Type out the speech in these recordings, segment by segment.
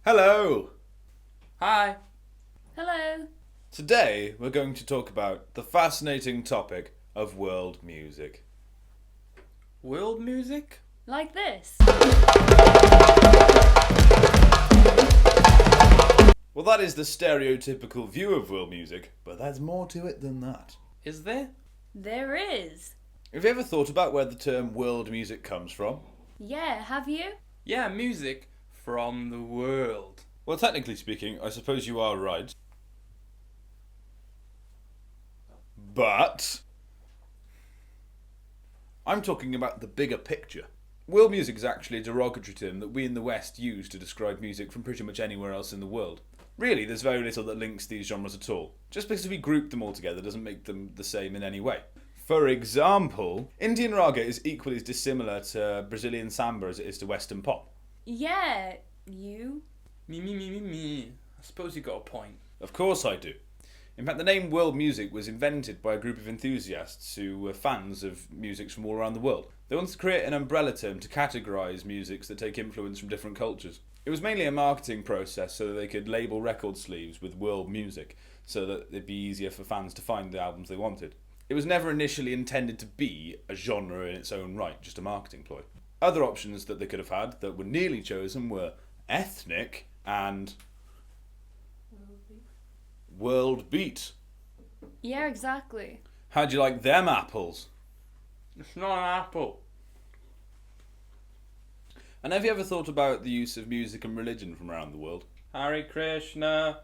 Hello! Hi. Hello. Today we're going to talk about the fascinating topic of world music. World music? Like this. Well, that is the stereotypical view of world music, but there's more to it than that. Is there? There is. Have you ever thought about where the term world music comes from? Yeah, have you? Yeah, music from the world. Well, technically speaking, I suppose you are right. But I'm talking about the bigger picture. World music is actually a derogatory term that we in the West use to describe music from pretty much anywhere else in the world. Really, there's very little that links these genres at all. Just because we group them all together doesn't make them the same in any way. For example, Indian raga is equally as dissimilar to Brazilian samba as it is to Western pop. Yeah, you. Me. I suppose you got a point. Of course I do. In fact, the name world music was invented by a group of enthusiasts who were fans of musics from all around the world. They wanted to create an umbrella term to categorise musics that take influence from different cultures. It was mainly a marketing process so that they could label record sleeves with world music so that it'd be easier for fans to find the albums they wanted. It was never initially intended to be a genre in its own right, just a marketing ploy. Other options that they could have had that were nearly chosen were ethnic and world beat. Yeah, exactly. How'd you like them apples? It's not an apple. And have you ever thought about the use of music and religion from around the world? Hare Krishna,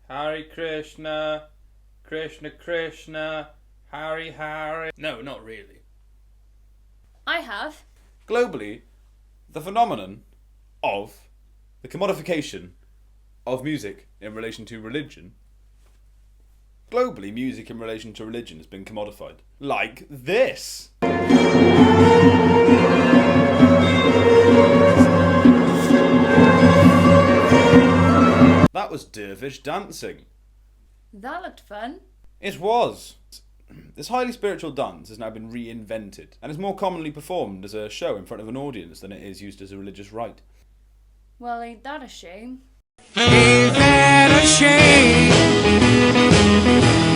Hare Krishna, Krishna Krishna, Hare Hare. No, not really. I have. Globally, the phenomenon of the commodification of music in relation to religion. Globally, music in relation to religion has been commodified. Like this. That was dervish dancing. That looked fun. It was. This highly spiritual dance has now been reinvented and is more commonly performed as a show in front of an audience than it is used as a religious rite. Well, ain't that a shame? Ain't that a shame?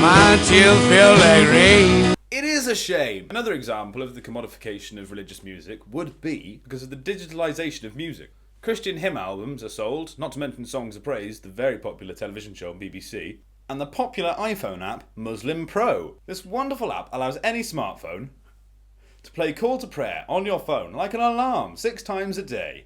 My tears feel like rain. It is a shame! Another example of the commodification of religious music would be because of the digitalisation of music. Christian hymn albums are sold, not to mention Songs of Praise, the very popular television show on BBC, and the popular iPhone app Muslim Pro. This wonderful app allows any smartphone to play Call to Prayer on your phone like an alarm 6 times a day.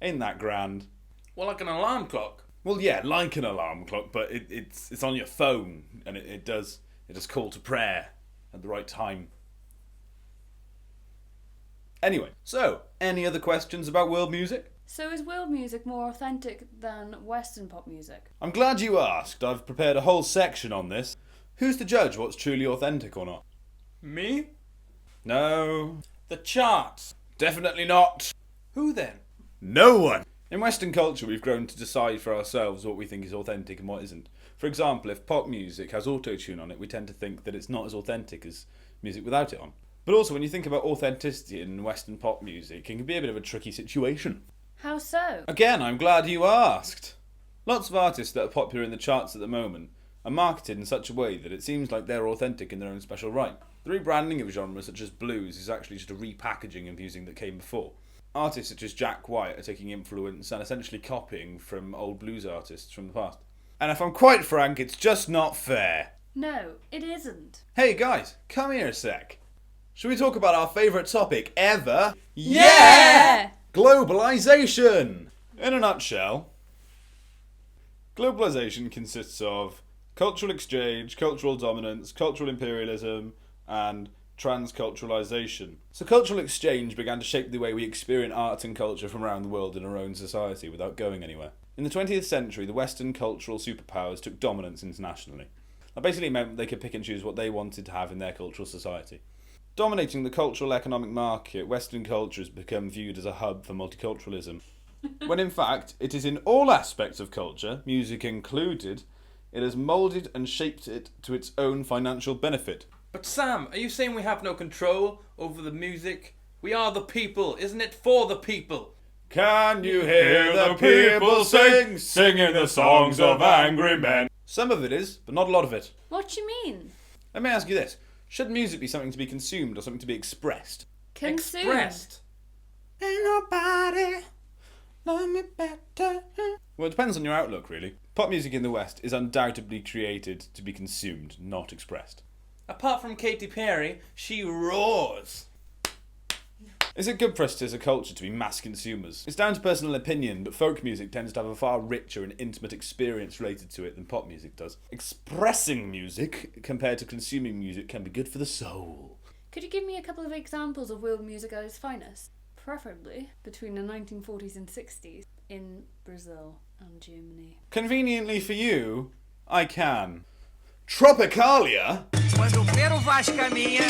Ain't that grand? Well, like an alarm clock. Well, yeah, like an alarm clock, but it's on your phone, and it does call to prayer at the right time. Anyway, so, any other questions about world music? So is world music more authentic than Western pop music? I'm glad you asked. I've prepared a whole section on this. Who's to judge what's truly authentic or not? Me? No. The charts. Definitely not. Who then? No one. In Western culture, we've grown to decide for ourselves what we think is authentic and what isn't. For example, if pop music has auto-tune on it, we tend to think that it's not as authentic as music without it on. But also, when you think about authenticity in Western pop music, it can be a bit of a tricky situation. How so? Again, I'm glad you asked. Lots of artists that are popular in the charts at the moment are marketed in such a way that it seems like they're authentic in their own special right. The rebranding of genres such as blues is actually just a repackaging of music that came before. Artists such as Jack White are taking influence and essentially copying from old blues artists from the past. And if I'm quite frank, it's just not fair. No, it isn't. Hey guys, come here a sec. Should we talk about our favourite topic ever? Yeah! Globalisation! In a nutshell, globalisation consists of cultural exchange, cultural dominance, cultural imperialism, and transculturalisation. So cultural exchange began to shape the way we experience art and culture from around the world in our own society without going anywhere. In the 20th century, the Western cultural superpowers took dominance internationally. That basically meant they could pick and choose what they wanted to have in their cultural society. Dominating the cultural economic market, Western culture has become viewed as a hub for multiculturalism. When in fact, it is in all aspects of culture, music included, it has moulded and shaped it to its own financial benefit. But Sam, are you saying we have no control over the music? We are the people, isn't it for the people? Can you hear the people sing, singing the songs of angry men? Some of it is, but not a lot of it. What do you mean? Let me ask you this. Should music be something to be consumed or something to be expressed? Consumed. Expressed. Ain't nobody love me better. Well, it depends on your outlook, really. Pop music in the West is undoubtedly created to be consumed, not expressed. Apart from Katy Perry, she roars. Is it good for us as a culture to be mass consumers? It's down to personal opinion, but folk music tends to have a far richer and intimate experience related to it than pop music does. Expressing music, compared to consuming music, can be good for the soul. Could you give me a couple of examples of world music at its finest? Preferably between the 1940s and 60s in Brazil and Germany. Conveniently for you, I can. Tropicalia Quando o Pero Vaz caminha,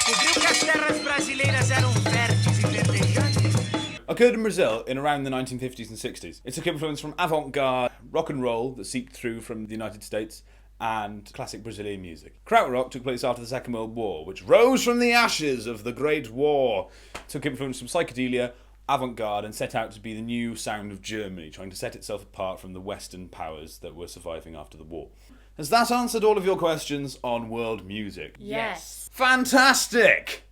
descobriu que as terras brasileiras eram férteis e verdejantes. occurred in Brazil in around the 1950s and 60s. It took influence from avant-garde rock and roll that seeped through from the United States and classic Brazilian music. Krautrock took place after the Second World War, which rose from the ashes of the Great War, took influence from psychedelia, avant-garde, and set out to be the new sound of Germany, trying to set itself apart from the Western powers that were surviving after the war. Has that answered all of your questions on world music? Yes. Fantastic!